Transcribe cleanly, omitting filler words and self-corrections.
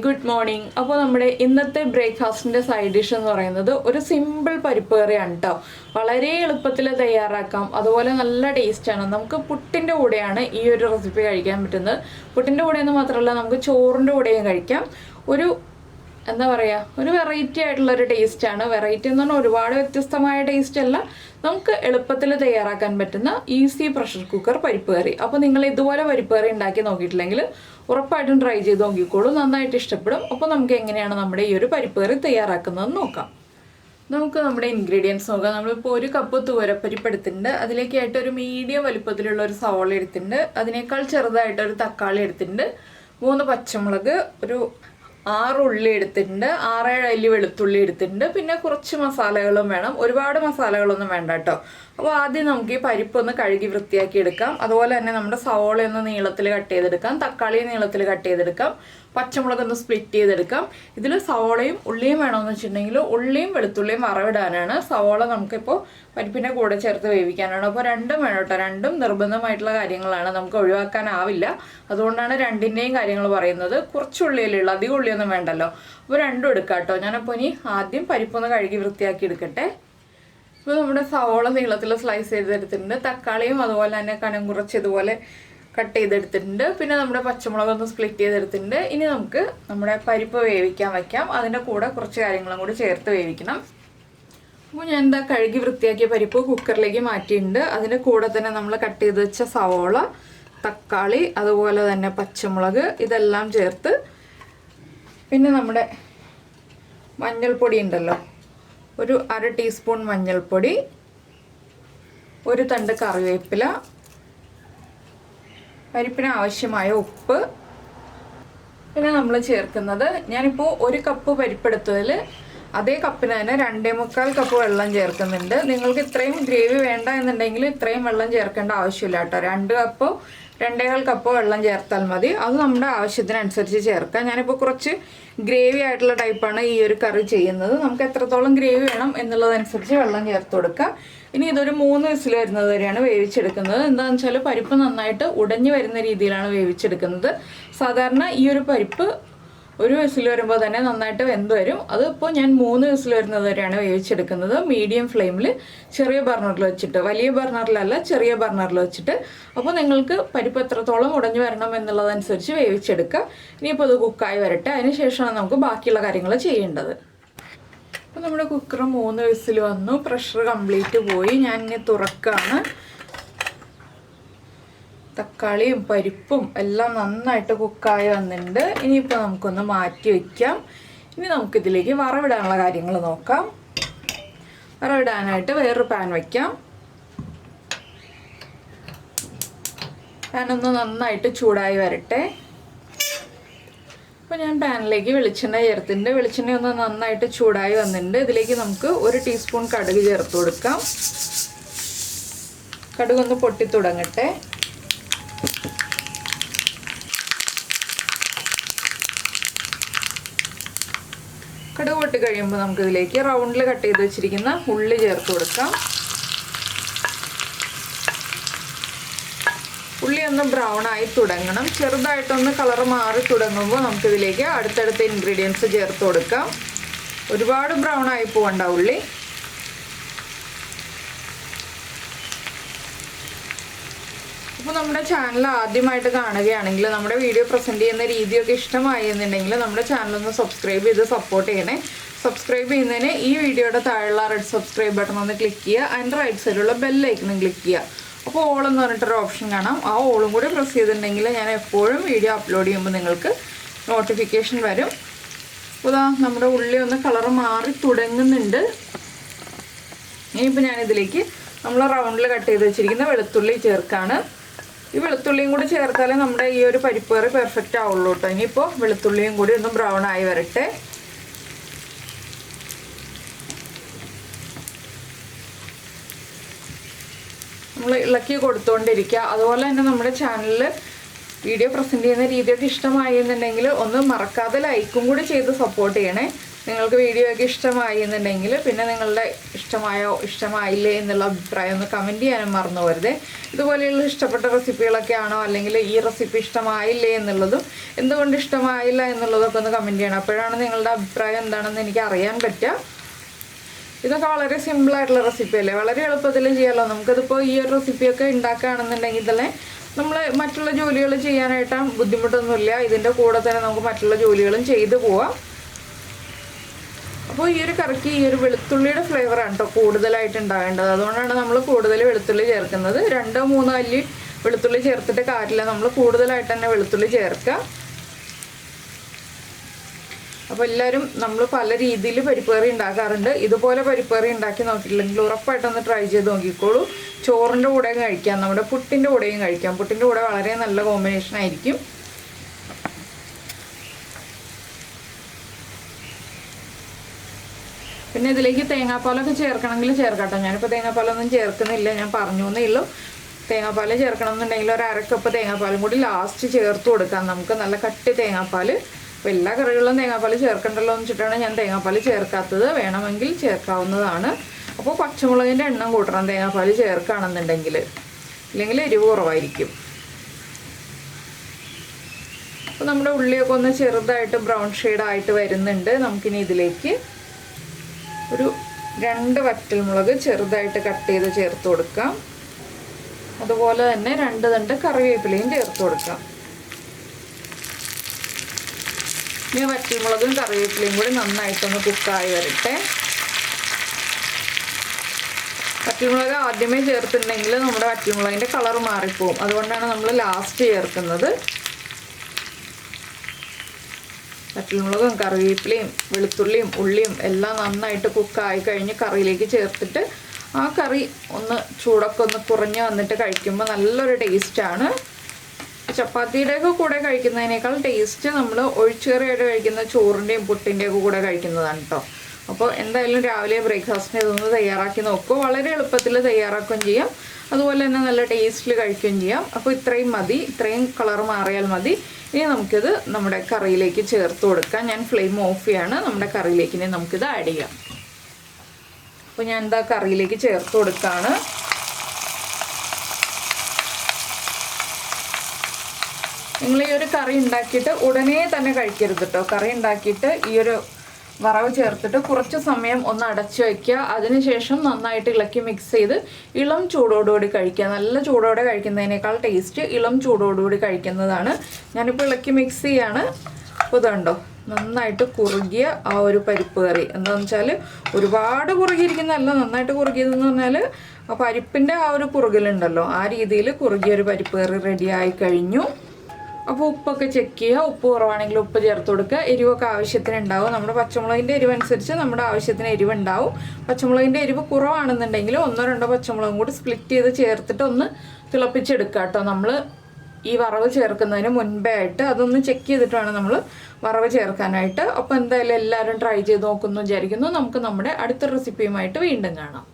good morning. അപ്പോൾ നമ്മുടെ ഇന്നത്തെ ബ്രേക്ക്ഫാസ്റ്റിന്റെ സൈഡ് ഡിഷ് എന്ന് പറയുന്നത് ഒരു സിമ്പിൾ പരിപ്പ് കറിയാണ് ട്ടോ. വളരെ എളുപ്പത്തിൽ തയ്യാറാക്കാം. അതുപോലെ നല്ല ടേസ്റ്റ് ആണ്. നമുക്ക് പുട്ടിന്റെ കൂടെയാണ് ഈ ഒരു റെസിപ്പി കഴിക്കാൻ പറ്റുന്നത്. പുട്ടിന്റെ കൂടെ എന്ന് മാത്രമല്ല നമുക്ക് ചോറിന്റെ കൂടെയും കഴിക്കാം. ഒരു എന്താ പറയുക, ഒരു വെറൈറ്റി ആയിട്ടുള്ളൊരു ടേസ്റ്റാണ്. വെറൈറ്റി എന്ന് പറഞ്ഞാൽ ഒരുപാട് വ്യത്യസ്തമായ ടേസ്റ്റ് അല്ല, നമുക്ക് എളുപ്പത്തിൽ തയ്യാറാക്കാൻ പറ്റുന്ന ഈസി പ്രഷർ കുക്കർ പരിപ്പ് കറി. അപ്പോൾ നിങ്ങൾ ഇതുപോലെ പരിപ്പ് കറി ഉണ്ടാക്കി നോക്കിയിട്ടില്ലെങ്കിൽ ഉറപ്പായിട്ടും ട്രൈ ചെയ്ത് നോക്കിക്കോളൂ, നന്നായിട്ട് ഇഷ്ടപ്പെടും. അപ്പോൾ നമുക്ക് എങ്ങനെയാണ് നമ്മുടെ ഈ ഒരു പരിപ്പ് കറി തയ്യാറാക്കുന്നതെന്ന് നോക്കാം. നമുക്ക് നമ്മുടെ ഇൻഗ്രീഡിയൻസ് നോക്കാം. നമ്മളിപ്പോൾ 1 കപ്പ് തുവരപ്പരിപ്പ് എടുത്തിട്ടുണ്ട്. അതിലേക്കായിട്ട് ഒരു മീഡിയം വലുപ്പത്തിലുള്ള ഒരു സവോള എടുത്തിട്ടുണ്ട്. അതിനേക്കാൾ ചെറുതായിട്ടൊരു തക്കാളി എടുത്തിട്ടുണ്ട്. 3 പച്ചമുളക്, ഒരു 6 ഉള്ളി എടുത്തിട്ടുണ്ട്. 6-7 അല്ലി വെളുത്തുള്ളി എടുത്തിട്ടുണ്ട്. പിന്നെ കുറച്ച് മസാലകളും വേണം, ഒരുപാട് മസാലകളൊന്നും വേണ്ട കേട്ടോ. അപ്പോൾ ആദ്യം നമുക്ക് ഈ പരിപ്പൊന്ന് കഴുകി വൃത്തിയാക്കി എടുക്കാം. അതുപോലെ തന്നെ നമ്മുടെ സവോള ഒന്ന് നീളത്തിൽ കട്ട് ചെയ്തെടുക്കാം, തക്കാളി നീളത്തിൽ കട്ട് ചെയ്തെടുക്കാം, പച്ചമുളക് ഒന്ന് സ്പ്ലിറ്റ് ചെയ്തെടുക്കാം. ഇതിൽ സവോളയും ഉള്ളിയും വേണമെന്ന് വെച്ചിട്ടുണ്ടെങ്കിൽ ഉള്ളിയും വെളുത്തുള്ളിയും വറവിടാനാണ്. സവോള നമുക്കിപ്പോൾ പരിപ്പിൻ്റെ കൂടെ ചേർത്ത് വേവിക്കാനാണ്. അപ്പോൾ രണ്ടും വേണം കേട്ടോ. രണ്ടും നിർബന്ധമായിട്ടുള്ള കാര്യങ്ങളാണ്, നമുക്ക് ഒഴിവാക്കാനാവില്ല. അതുകൊണ്ടാണ് രണ്ടിൻ്റെയും കാര്യങ്ങൾ പറയുന്നത്. കുറച്ച് ഉള്ളിയിലുള്ള, അധികം ഉള്ളിയൊന്നും വേണ്ടല്ലോ. അപ്പോൾ രണ്ടും എടുക്കാം കേട്ടോ. ഞാനപ്പോൾ ഇനി ആദ്യം പരിപ്പൊന്ന് കഴുകി വൃത്തിയാക്കി എടുക്കട്ടെ. ഇപ്പോൾ നമ്മുടെ സവോള നീളത്തിൽ സ്ലൈസ് ചെയ്തെടുത്തിട്ടുണ്ട്. തക്കാളിയും അതുപോലെ തന്നെ കനം കുറച്ച് ഇതുപോലെ കട്ട് ചെയ്തെടുത്തിട്ടുണ്ട്. പിന്നെ നമ്മുടെ പച്ചമുളകൊന്ന് സ്പ്ലിറ്റ് ചെയ്തെടുത്തിട്ടുണ്ട്. ഇനി നമുക്ക് നമ്മുടെ പരിപ്പ് വേവിക്കാൻ വയ്ക്കാം. അതിൻ്റെ കൂടെ കുറച്ച് കാര്യങ്ങളും കൂടി ചേർത്ത് വേവിക്കണം. അപ്പോൾ ഞാൻ എന്താ കഴുകി വൃത്തിയാക്കിയ പരിപ്പ് കുക്കറിലേക്ക് മാറ്റിയിട്ടുണ്ട്. അതിൻ്റെ കൂടെ തന്നെ നമ്മൾ കട്ട് ചെയ്ത് വെച്ച സവോള, തക്കാളി, അതുപോലെ തന്നെ പച്ചമുളക് ഇതെല്ലാം ചേർത്ത്, പിന്നെ നമ്മുടെ മഞ്ഞൾപ്പൊടി ഉണ്ടല്ലോ, ഒരു 1/2 ടീസ്പൂൺ മഞ്ഞൾപ്പൊടി, ഒരു തണ്ട് കറിവേപ്പില, പരിപ്പിന് ആവശ്യമായ ഉപ്പ്, പിന്നെ നമ്മൾ ചേർക്കുന്നത്, ഞാനിപ്പോൾ 1 കപ്പ് പരിപ്പെടുത്തതിൽ അതേ കപ്പിന് തന്നെ 2.25 കപ്പ് വെള്ളം ചേർക്കുന്നുണ്ട്. നിങ്ങൾക്ക് ഇത്രയും ഗ്രേവി വേണ്ട എന്നുണ്ടെങ്കിൽ ഇത്രയും വെള്ളം ചേർക്കേണ്ട ആവശ്യമില്ല കേട്ടോ. 2 കപ്പോ 2.25 കപ്പോ വെള്ളം ചേർത്താൽ മതി. അത് നമ്മുടെ ആവശ്യത്തിനനുസരിച്ച് ചേർക്കാം. ഞാനിപ്പോൾ കുറച്ച് ഗ്രേവി ആയിട്ടുള്ള ടൈപ്പാണ് ഈ ഒരു കറി ചെയ്യുന്നത്. നമുക്ക് എത്രത്തോളം ഗ്രേവി വേണം എന്നുള്ളതനുസരിച്ച് വെള്ളം ചേർത്ത് കൊടുക്കാം. ഇനി ഇതൊരു 3 വിസിൽ വരുന്നത് വരെയാണ് വേവിച്ചെടുക്കുന്നത്. എന്താണെന്ന് വെച്ചാൽ പരിപ്പ് നന്നായിട്ട് ഉടഞ്ഞു വരുന്ന രീതിയിലാണ് വേവിച്ചെടുക്കുന്നത്. സാധാരണ ഈ ഒരു പരിപ്പ് 1 വിസിൽ വരുമ്പോൾ തന്നെ നന്നായിട്ട് വെന്ത് വരും. അതിപ്പോൾ ഞാൻ 3 വിസിൽ വരുന്നത് വരെയാണ് വേവിച്ചെടുക്കുന്നത്. മീഡിയം ഫ്ലെയിമിൽ ചെറിയ ബർണറിൽ വെച്ചിട്ട്, വലിയ ബർണറിലല്ല ചെറിയ ബർണറിൽ വെച്ചിട്ട്. അപ്പോൾ നിങ്ങൾക്ക് പരിപ്പ് എത്രത്തോളം ഉടഞ്ഞു വരണം എന്നുള്ളതനുസരിച്ച് വേവിച്ചെടുക്കുക. ഇനിയിപ്പോൾ അത് കുക്കായി വരട്ടെ. അതിന് ശേഷമാണ് നമുക്ക് ബാക്കിയുള്ള കാര്യങ്ങൾ ചെയ്യേണ്ടത്. അപ്പോൾ നമ്മുടെ കുക്കർ 3 വിസിൽ വന്നു, പ്രഷർ കംപ്ലീറ്റ് പോയി. ഞാൻ ഇനി തുറക്കുകയാണ്. തക്കാളിയും പരിപ്പും എല്ലാം നന്നായിട്ട് കുക്കായി വന്നിട്ടുണ്ട്. ഇനിയിപ്പോൾ നമുക്കൊന്ന് മാറ്റി വയ്ക്കാം. ഇനി നമുക്കിതിലേക്ക് വറവിടാനുള്ള കാര്യങ്ങൾ നോക്കാം. വറവിടാനായിട്ട് വേറൊരു പാൻ വയ്ക്കാം. പാനൊന്ന് നന്നായിട്ട് ചൂടായി വരട്ടെ. അപ്പോൾ ഞാൻ പാനിലേക്ക് വെളിച്ചെണ്ണ ചേർത്തിട്ടുണ്ട്. വെളിച്ചെണ്ണ ഒന്ന് നന്നായിട്ട് ചൂടായി വന്നിട്ടുണ്ട്. ഇതിലേക്ക് നമുക്ക് 1 ടീസ്പൂൺ കടുക് ചേർത്ത് കൊടുക്കാം. കടുകൊന്ന് പൊട്ടി തുടങ്ങട്ടെ. കടുക് പൊട്ടി കഴിയുമ്പോൾ നമുക്കിതിലേക്ക് റൗണ്ടിൽ കട്ട് ചെയ്ത് വെച്ചിരിക്കുന്ന ഉള്ളി ചേർത്ത് കൊടുക്കാം. ഉള്ളി ഒന്ന് ബ്രൗൺ ആയി തുടങ്ങണം. ചെറുതായിട്ടൊന്ന് കളർ മാറി തുടങ്ങുമ്പോൾ നമുക്കിതിലേക്ക് അടുത്തടുത്ത ഇൻഗ്രീഡിയൻസ് ചേർത്ത് കൊടുക്കാം. ഒരുപാട് ബ്രൗൺ ആയി പോകണ്ട ഉള്ളി. അപ്പോൾ നമ്മുടെ ചാനൽ ആദ്യമായിട്ട് കാണുകയാണെങ്കിൽ നമ്മുടെ വീഡിയോ പ്രസൻറ്റ് ചെയ്യുന്ന രീതിയൊക്കെ ഇഷ്ടമായി എന്നുണ്ടെങ്കിൽ നമ്മുടെ ചാനലൊന്ന് സബ്സ്ക്രൈബ് ചെയ്ത് സപ്പോർട്ട് ചെയ്യണേ. സബ്സ്ക്രൈബ് ചെയ്യുന്നതിന് ഈ വീഡിയോയുടെ താഴെയുള്ള റെഡ് സബ്സ്ക്രൈബ് ബട്ടൺ ഒന്ന് ക്ലിക്ക് ചെയ്യുക. അതിൻ്റെ റൈറ്റ് സൈഡിലുള്ള ബെല്ലൈക്കണും ക്ലിക്ക് ചെയ്യുക. അപ്പോൾ ഓൾ എന്ന് പറഞ്ഞിട്ടൊരു ഓപ്ഷൻ കാണാം. ആ ഓളും കൂടി പ്രസ് ചെയ്തിട്ടുണ്ടെങ്കിൽ ഞാൻ എപ്പോഴും വീഡിയോ അപ്ലോഡ് ചെയ്യുമ്പോൾ നിങ്ങൾക്ക് നോട്ടിഫിക്കേഷൻ വരും. അപ്പോൾ ഇതാ നമ്മുടെ ഉള്ളി ഒന്ന് കളർ മാറി തുടങ്ങുന്നുണ്ട്. ഇനിയിപ്പോൾ ഞാനിതിലേക്ക് നമ്മൾ റൗണ്ടിൽ കട്ട് ചെയ്ത് വെച്ചിരിക്കുന്ന വെളുത്തുള്ളി ചേർക്കാണ്. ഈ വെളുത്തുള്ളിയും കൂടി ചേർത്താലേ നമ്മുടെ ഈ ഒരു പരിപ്പ് കറി പെർഫെക്റ്റ് ആവുള്ളൂ കേട്ടോ. ഇനിയിപ്പോൾ വെളുത്തുള്ളിയും കൂടി ഒന്ന് ബ്രൗൺ ആയി വരട്ടെ. നമ്മൾ ഇളക്കി കൊടുത്തുകൊണ്ടിരിക്കുക. അതുപോലെ തന്നെ നമ്മുടെ ചാനലിൽ വീഡിയോ പ്രസൻറ്റ് ചെയ്യുന്ന രീതിയൊക്കെ ഇഷ്ടമായി എന്നുണ്ടെങ്കിൽ ഒന്ന് മറക്കാതെ ലൈക്കും കൂടി ചെയ്ത് സപ്പോർട്ട് ചെയ്യണേ. നിങ്ങൾക്ക് വീഡിയോ ഒക്കെ ഇഷ്ടമായി എന്നുണ്ടെങ്കിൽ പിന്നെ നിങ്ങളുടെ ഇഷ്ടമായോ ഇഷ്ടമായില്ലേ എന്നുള്ള അഭിപ്രായം ഒന്ന് കമൻറ്റ് ചെയ്യാനും മറന്നു പോരുതേ. ഇതുപോലെയുള്ള ഇഷ്ടപ്പെട്ട റെസിപ്പികളൊക്കെ ആണോ അല്ലെങ്കിൽ ഈ റെസിപ്പി ഇഷ്ടമായില്ലേ എന്നുള്ളതും എന്തുകൊണ്ട് ഇഷ്ടമായില്ല എന്നുള്ളതൊക്കെ ഒന്ന് കമൻറ്റ് ചെയ്യണം. അപ്പോഴാണ് നിങ്ങളുടെ അഭിപ്രായം എന്താണെന്ന് എനിക്ക് അറിയാൻ പറ്റുക. ഇതൊക്കെ വളരെ സിമ്പിളായിട്ടുള്ള റെസിപ്പി അല്ലേ, വളരെ എളുപ്പത്തിൽ ചെയ്യാമല്ലോ. നമുക്കതിപ്പോൾ ഈ ഒരു റെസിപ്പിയൊക്കെ ഉണ്ടാക്കുകയാണെന്നുണ്ടെങ്കിൽ തന്നെ നമ്മൾ മറ്റുള്ള ജോലികൾ ചെയ്യാനായിട്ട് ബുദ്ധിമുട്ടൊന്നുമില്ല. ഇതിൻ്റെ കൂടെ തന്നെ നമുക്ക് മറ്റുള്ള ജോലികളും ചെയ്തു പോവാം. അപ്പോൾ ഈ ഒരു കറിക്ക് ഈ ഒരു വെളുത്തുള്ളിയുടെ ഫ്ലേവറാണ് കേട്ടോ കൂടുതലായിട്ട് ഉണ്ടാവേണ്ടത്. അതുകൊണ്ടാണ് നമ്മൾ കൂടുതൽ വെളുത്തുള്ളി ചേർക്കുന്നത്. 2-3 അല്ലി വെളുത്തുള്ളി ചേർത്തിട്ട് കാര്യമില്ല, നമ്മൾ കൂടുതലായിട്ട് തന്നെ വെളുത്തുള്ളി ചേർക്കുക. അപ്പോൾ എല്ലാവരും നമ്മൾ പല രീതിയിൽ പരിപ്പ് കറി ഉണ്ടാക്കാറുണ്ട്. ഇതുപോലെ പരിപ്പ് കറി ഉണ്ടാക്കി നോക്കിയിട്ടില്ലെങ്കിൽ ഉറപ്പായിട്ടൊന്ന് ട്രൈ ചെയ്ത് നോക്കിക്കോളൂ. ചോറിൻ്റെ കൂടെയും കഴിക്കാം, നമ്മുടെ പുട്ടിൻ്റെ കൂടെയും കഴിക്കാം. പുട്ടിൻ്റെ കൂടെ വളരെ നല്ല കോമ്പിനേഷൻ ആയിരിക്കും. പിന്നെ ഇതിലേക്ക് തേങ്ങാപ്പാലൊക്കെ ചേർക്കണമെങ്കിൽ ചേർക്കട്ടോ. ഞാനിപ്പോൾ തേങ്ങാപ്പാലൊന്നും ചേർക്കുന്നില്ല, ഞാൻ പറഞ്ഞു എന്നേ ഉള്ളൂ. തേങ്ങാപ്പാൽ ചേർക്കണം എന്നുണ്ടെങ്കിൽ ഒരു 1/2 കപ്പ് തേങ്ങാപ്പാലും കൂടി ലാസ്റ്റ് ചേർത്ത് കൊടുക്കാം നമുക്ക്, നല്ല കട്ടി തേങ്ങാപ്പാൽ. അപ്പോൾ എല്ലാ കറികളിലും തേങ്ങാപ്പാൽ ചേർക്കണ്ടല്ലോ എന്ന് വെച്ചിട്ടാണ് ഞാൻ തേങ്ങാപ്പാൽ ചേർക്കാത്തത്. വേണമെങ്കിൽ ചേർക്കാവുന്നതാണ്. അപ്പോൾ പച്ചമുളകിൻ്റെ എണ്ണം കൂട്ടണം തേങ്ങാപ്പാൽ ചേർക്കുകയാണെന്നുണ്ടെങ്കിൽ, ഇല്ലെങ്കിൽ എരിവ് കുറവായിരിക്കും. അപ്പോൾ നമ്മുടെ ഉള്ളിയൊക്കെ ഒന്ന് ചെറുതായിട്ട് ബ്രൗൺ ഷെയ്ഡായിട്ട് വരുന്നുണ്ട്. നമുക്കിനി ഇതിലേക്ക് ഒരു 2 വറ്റൽമുളക് ചെറുതായിട്ട് കട്ട് ചെയ്ത് ചേർത്ത് കൊടുക്കാം. അതുപോലെ തന്നെ 2 തണ്ട് കറിവേപ്പിലയും ചേർത്ത് കൊടുക്കാം. ഇനി വറ്റൽമുളകും കറിവേപ്പിലയും കൂടി നന്നായിട്ടൊന്ന് കുക്കായി വരട്ടെ. വറ്റൽമുളക് ആദ്യമേ ചേർത്തിട്ടുണ്ടെങ്കിൽ നമ്മുടെ വറ്റൽമുളകിൻ്റെ കളർ മാറിപ്പോവും. അതുകൊണ്ടാണ് നമ്മൾ ലാസ്റ്റ് ചേർക്കുന്നത്. വറ്റൽമുളകും കറിവേപ്പിലയും വെളുത്തുള്ളിയും ഉള്ളിയും എല്ലാം നന്നായിട്ട് കുക്കായി കഴിഞ്ഞ് കറിയിലേക്ക് ചേർത്തിട്ട് ആ കറി ചൂടൊക്കെ ഒന്ന് കുറഞ്ഞ് വന്നിട്ട് കഴിക്കുമ്പോൾ നല്ലൊരു ടേസ്റ്റാണ്. ചപ്പാത്തിയുടെയൊക്കെ കൂടെ കഴിക്കുന്നതിനേക്കാൾ ടേസ്റ്റ് നമ്മൾ ഒഴിച്ചുകറിയായിട്ട് കഴിക്കുന്ന ചോറിൻ്റെയും പുട്ടിൻ്റെയൊക്കെ കൂടെ കഴിക്കുന്നതാണ് കേട്ടോ. അപ്പോൾ എന്തായാലും രാവിലെ ബ്രേക്ക്ഫാസ്റ്റിന് ഇതൊന്ന് തയ്യാറാക്കി നോക്കുക. വളരെ എളുപ്പത്തിൽ തയ്യാറാക്കുകയും ചെയ്യാം, അതുപോലെ തന്നെ നല്ല ടേസ്റ്റിൽ കഴിക്കുകയും ചെയ്യാം. അപ്പോൾ ഇത്രയും മതി, ഇത്രയും കളർ മാറിയാൽ മതി. ഇനി നമുക്കിത് നമ്മുടെ കറിയിലേക്ക് ചേർത്ത് കൊടുക്കാം. ഞാൻ ഫ്ലെയിം ഓഫ് ചെയ്യാണ്. നമ്മുടെ കറിയിലേക്ക് ഇനി നമുക്കിത് ആഡ് ചെയ്യാം. അപ്പോൾ ഞാൻ എന്താ കറിയിലേക്ക് ചേർത്ത് കൊടുക്കുകയാണ്. നിങ്ങൾ ഈ ഒരു കറി ഉണ്ടാക്കിയിട്ട് ഉടനെ തന്നെ കഴിക്കരുത് കേട്ടോ. കറി ഉണ്ടാക്കിയിട്ട് ഈ ഒരു വറവ് ചേർത്തിട്ട് കുറച്ച് സമയം ഒന്ന് അടച്ചു വയ്ക്കുക. അതിനുശേഷം നന്നായിട്ട് ഇളക്കി മിക്സ് ചെയ്ത് ഇളം ചൂടോടുകൂടി കഴിക്കുക. നല്ല ചൂടോടെ കഴിക്കുന്നതിനേക്കാൾ ടേസ്റ്റ് ഇളം ചൂടോടുകൂടി കഴിക്കുന്നതാണ്. ഞാനിപ്പോൾ ഇളക്കി മിക്സ് ചെയ്യാണ്. അപ്പോൾ ഇതുണ്ടോ നന്നായിട്ട് കുറുകിയ ആ ഒരു പരിപ്പ് കറി. എന്താണെന്ന് വെച്ചാൽ ഒരുപാട് കുറുകിയിരിക്കുന്നതല്ല, നന്നായിട്ട് കുറുകിയതെന്ന് പറഞ്ഞാൽ ആ പരിപ്പിൻ്റെ ആ ഒരു കുറുകലുണ്ടല്ലോ, ആ രീതിയിൽ കുറുകിയൊരു പരിപ്പ് കറി റെഡിയായി കഴിഞ്ഞു. അപ്പോൾ ഉപ്പൊക്കെ ചെക്ക് ചെയ്യുക. ഉപ്പ് കുറവാണെങ്കിൽ ഉപ്പ് ചേർത്ത് കൊടുക്കുക. എരിവൊക്കെ ആവശ്യത്തിന് ഉണ്ടാവും. നമ്മുടെ പച്ചമുളകിൻ്റെ എരിവ് അനുസരിച്ച് നമ്മുടെ ആവശ്യത്തിന് എരിവ് ഉണ്ടാവും. പച്ചമുളകിൻ്റെ എരിവ് കുറവാണെന്നുണ്ടെങ്കിൽ 1-2 പച്ചമുളകും കൂടി സ്പ്ലിറ്റ് ചെയ്ത് ചേർത്തിട്ട് ഒന്ന് തിളപ്പിച്ചെടുക്കുക കേട്ടോ. നമ്മൾ ഈ വറവ് ചേർക്കുന്നതിന് മുൻപേ ആയിട്ട് അതൊന്ന് ചെക്ക് ചെയ്തിട്ട് വേണം നമ്മൾ വറവ് ചേർക്കാനായിട്ട്. അപ്പോൾ എന്തായാലും എല്ലാവരും ട്രൈ ചെയ്ത് നോക്കുമെന്ന് വിചാരിക്കുന്നു. നമുക്ക് നമ്മുടെ അടുത്ത റെസിപ്പിയുമായിട്ട് വീണ്ടും കാണാം.